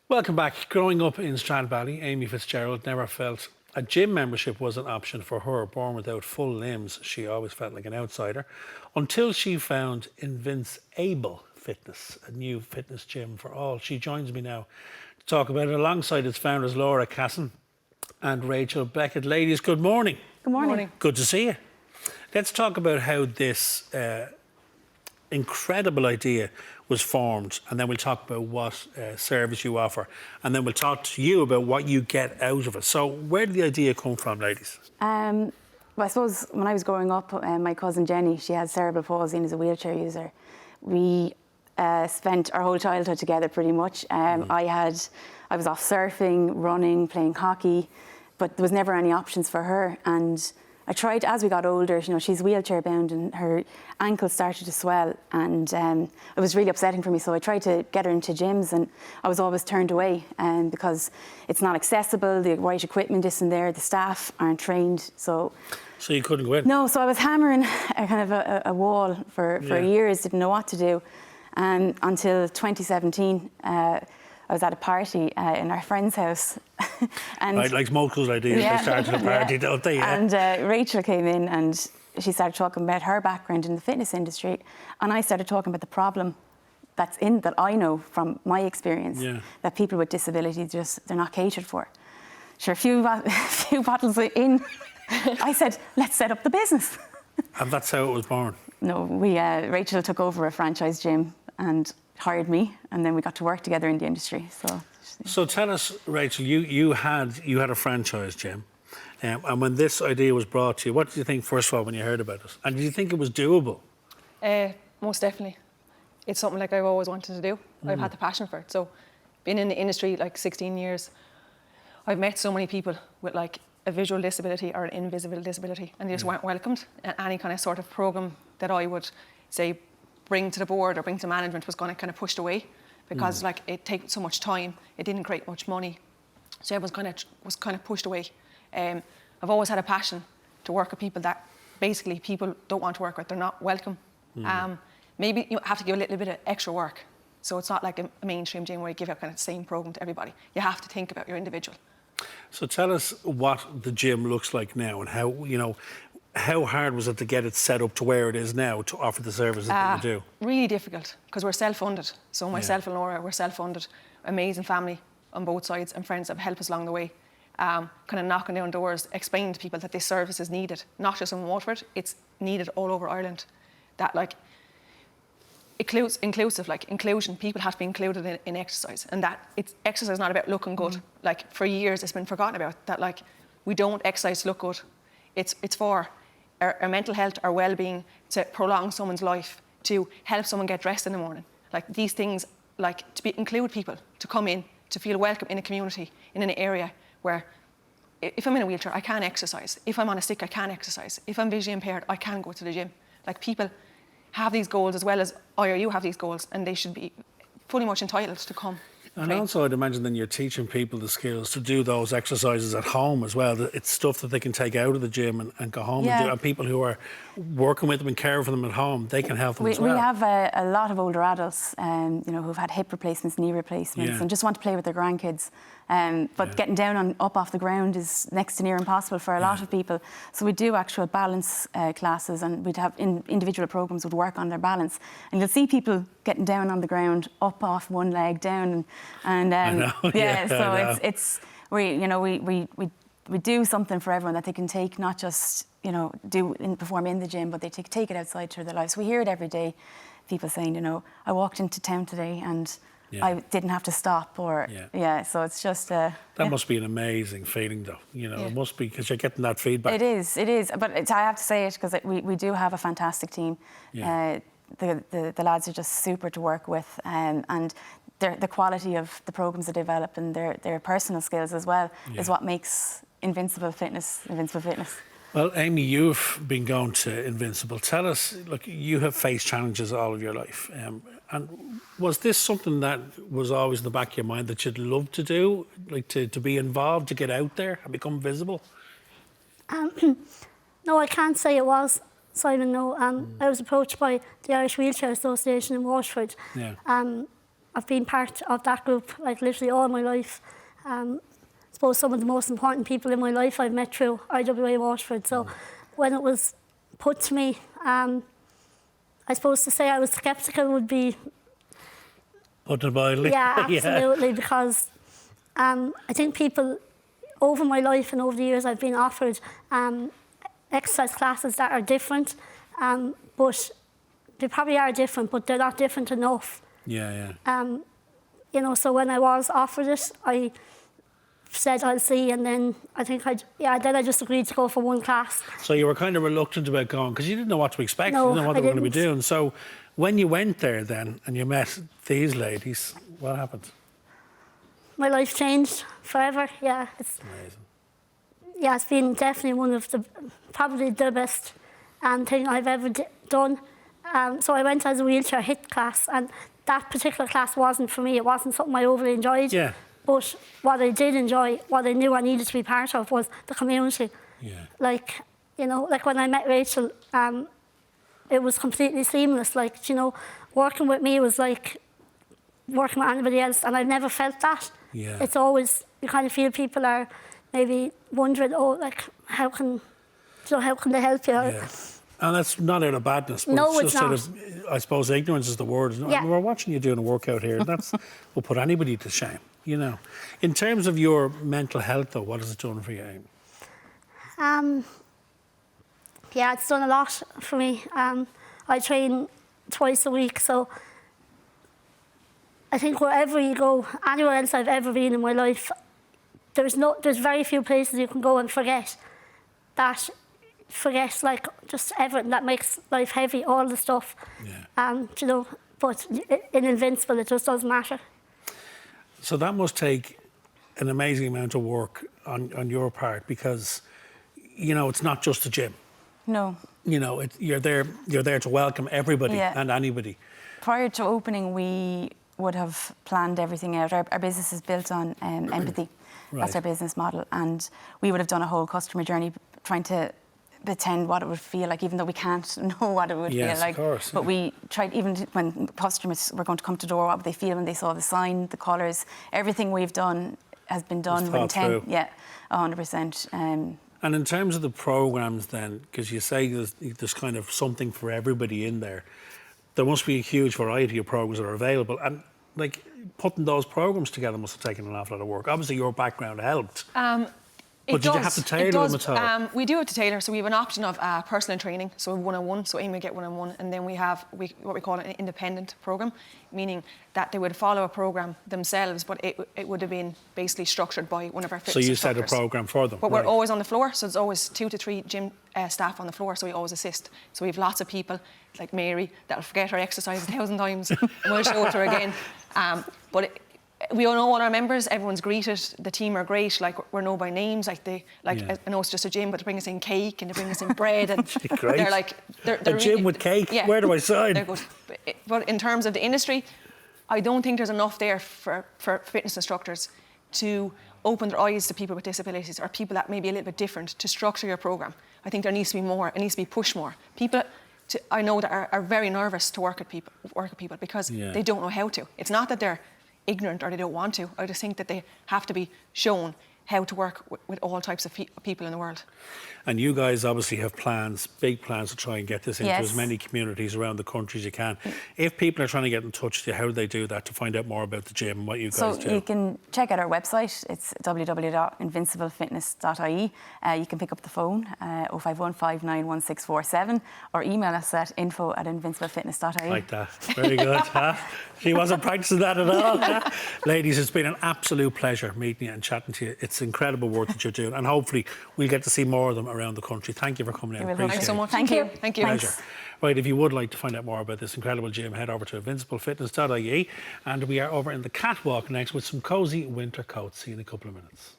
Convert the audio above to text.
Welcome back. Growing up in Stradbally, Amy Fitzgerald never felt a gym membership was an option for her. Born without full limbs, she always felt like an outsider until she found InvincABLE Fitness, a new fitness gym for all. She joins me now to talk about it alongside its founders, Laura Casson and Rachel Beckett. Ladies, good morning. Good morning. Good to see you. Let's talk about how this incredible idea was formed, and then we'll talk about what service you offer, and then we'll talk to you about what you get out of it. So where did the idea come from, ladies? Well, I suppose when I was growing up, my cousin Jenny, she had cerebral palsy and is a wheelchair user. We spent our whole childhood together pretty much. I was off surfing, running, playing hockey, but there was never any options for her. And I tried, as we got older, you know, she's wheelchair bound and her ankles started to swell, and it was really upsetting for me. So I tried to get her into gyms, and I was always turned away because it's not accessible, the right equipment isn't there, the staff aren't trained. So you couldn't go in? No, so I was hammering a kind of a wall for years, didn't know what to do. Until 2017, I was at a party in our friend's house. And like most ideas, they started a party, don't they? Yeah. And Rachel came in and she started talking about her background in the fitness industry. And I started talking about the problem that I know from my experience, that people with disabilities they're not catered for. Sure, a few bottles in, I said, let's set up the business. And that's how it was born? No, Rachel took over a franchise gym and hired me, and then we got to work together in the industry. So tell us, Rachel, you had a franchise gym, and when this idea was brought to you, what did you think first of all when you heard about it? And did you think it was doable? Most definitely. It's something like I've always wanted to do. I've had the passion for it. So been in the industry like 16 years, I've met so many people with like a visual disability or an invisible disability, and they just weren't welcomed. And any kind of sort of programme that I would say bring to the board or bring to management was going to kind of pushed away because like it takes so much time, it didn't create much money, so it was kind of pushed away. I've always had a passion to work with people that basically people don't want to work with, they're not welcome. Maybe you have to give a little bit of extra work, so it's not like a mainstream gym where you give a kind of same program to everybody. You have to think about your individual. So tell us what the gym looks like now and how hard was it to get it set up to where it is now to offer the services that you do? Really difficult, because we're self-funded. So myself and Laura, we're self-funded. Amazing family on both sides and friends that help us along the way. Kind of knocking down doors, explaining to people that this service is needed, not just in Waterford, it's needed all over Ireland. That like inclusion, people have to be included in exercise, and that exercise is not about looking good. Like for years it's been forgotten about, that like we don't exercise to look good. It's for our mental health, our well-being, to prolong someone's life, to help someone get dressed in the morning. Like these things, like include people, to come in, to feel welcome in a community, in an area where if I'm in a wheelchair, I can exercise. If I'm on a stick, I can exercise. If I'm visually impaired, I can go to the gym. Like people have these goals as well as I or you have these goals, and they should be fully much entitled to come. And also I'd imagine then you're teaching people the skills to do those exercises at home as well. It's stuff that they can take out of the gym and go home and do. And people who are working with them and caring for them at home, they can help them as well. We have a lot of older adults who've had hip replacements, knee replacements, and just want to play with their grandkids. But getting down and up off the ground is next to near impossible for a lot of people. So we do actual balance classes, and we'd have individual programmes would work on their balance. And you'll see people getting down on the ground, up off one leg, down, and we do something for everyone that they can take, not just perform in the gym, but they take it outside through their lives. We hear it every day. People saying, I walked into town today and I didn't have to stop, so it's just... that must be an amazing feeling, though. It must be, because you're getting that feedback. It is. But I have to say it, because we do have a fantastic team. The lads are just super to work with, and the quality of the programmes they develop and their personal skills as well is what makes InvincABLE Fitness. Well, Amy, you've been going to Invincible. Tell us, look, you have faced challenges all of your life. And was this something that was always in the back of your mind that you'd love to do, like to be involved, to get out there and become visible? No, I can't say it was, Simon, no. I was approached by the Irish Wheelchair Association in Waterford. I I've been part of that group like literally all my life. I suppose some of the most important people in my life I've met through IWA Waterford. So when it was put to me, I suppose to say I was sceptical would be... Put it mildly. Yeah, absolutely, because I think people over my life and over the years I've been offered exercise classes that are different, but they probably are different, but they're not different enough. Yeah. You know, so when I was offered it, I said I'll see, and then I think then I just agreed to go for one class. So you were kind of reluctant about going because you didn't know what to expect. No, you didn't know what I they were going to be didn't. doing. So when you went there then and you met these ladies, what happened? My life changed forever. Yeah, it's been definitely one of probably the best thing I've ever done. So I went as a wheelchair HIIT class, and that particular class wasn't for me. It wasn't something I overly enjoyed. Yeah. But what I did enjoy, what I knew I needed to be part of, was the community. Yeah. Like, you know, like when I met Rachel, it was completely seamless. Like, you know, working with me was like working with anybody else, and I've never felt that. Yeah. It's always, you kind of feel people are maybe wondering, oh, like, how can they help you? Yeah. And that's not out of badness, but No, it's just it's sort of, I suppose ignorance is the word. Yeah. We're watching you doing a workout here, and that's will put anybody to shame, you know. In terms of your mental health, though, what has it done for you? Yeah, it's done a lot for me. I train twice a week, so I think wherever you go, anywhere else I've ever been in my life, there's very few places you can go and forget like just everything that makes life heavy, all the stuff. Yeah. You know, but in Invincible, it just doesn't matter. So that must take an amazing amount of work on your part, because, you know, it's not just a gym. No. You know, you're there to welcome everybody Yeah. and anybody. Prior to opening, we would have planned everything out. Our business is built on empathy. Right. That's our business model. And we would have done a whole customer journey trying to pretend what it would feel like, even though we can't know what it would feel like. Yes, of course. But we tried, even when customers were going to come to the door, what would they feel when they saw the sign, the colours? Everything we've done has been done with thought intent. through. Yeah, 100%. And in terms of the programmes then, because you say there's kind of something for everybody in there, there must be a huge variety of programmes that are available. And like putting those programmes together must have taken an awful lot of work. Obviously your background helped. But did you have to tailor them at all? We do have to tailor. So we have an option of personal training, so one-on-one. So Amy would get one-on-one, and then we have what we call an independent program, meaning that they would follow a program themselves, but it would have been basically structured by one of our fitness instructors. So you set a program for them. But right. we're always on the floor, so there's always 2 to 3 gym staff on the floor, so we always assist. So we have lots of people like Mary that'll forget her exercise 1,000 times, and we'll show it to her again. We all know all our members. Everyone's greeted. The team are great. Like we're known by names. I know it's just a gym, but they bring us in cake and they bring us in bread, and Great. they're like they're a gym with cake. Yeah, Where do I sign? They're good. But in terms of the industry, I don't think there's enough there for fitness instructors to open their eyes to people with disabilities or people that may be a little bit different to structure your program. I think there needs to be more. It needs to be pushed more. People, I know that are very nervous to work with people because they don't know how to. It's not that they're ignorant or they don't want to. I just think that they have to be shown how to work with all types of people in the world. And you guys obviously have plans, big plans to try and get this into Yes. as many communities around the country as you can. If people are trying to get in touch with you, how do they do that to find out more about the gym and what you guys do? So you can check out our website. It's www.invinciablefitness.ie. You can pick up the phone, 051 591647, or email us at info@invinciablefitness.ie. Like that. Very good. Huh? She wasn't practicing that at all. Huh? Ladies, it's been an absolute pleasure meeting you and chatting to you. It's incredible work that you're doing, and hopefully we'll get to see more of them around the country. Thank you for coming in. You're welcome. Thanks so much. Thank you. Thank you. Thanks. Pleasure. Right, if you would like to find out more about this incredible gym, head over to InvincibleFitness.ie, and we are over in the catwalk next with some cosy winter coats. See you in a couple of minutes.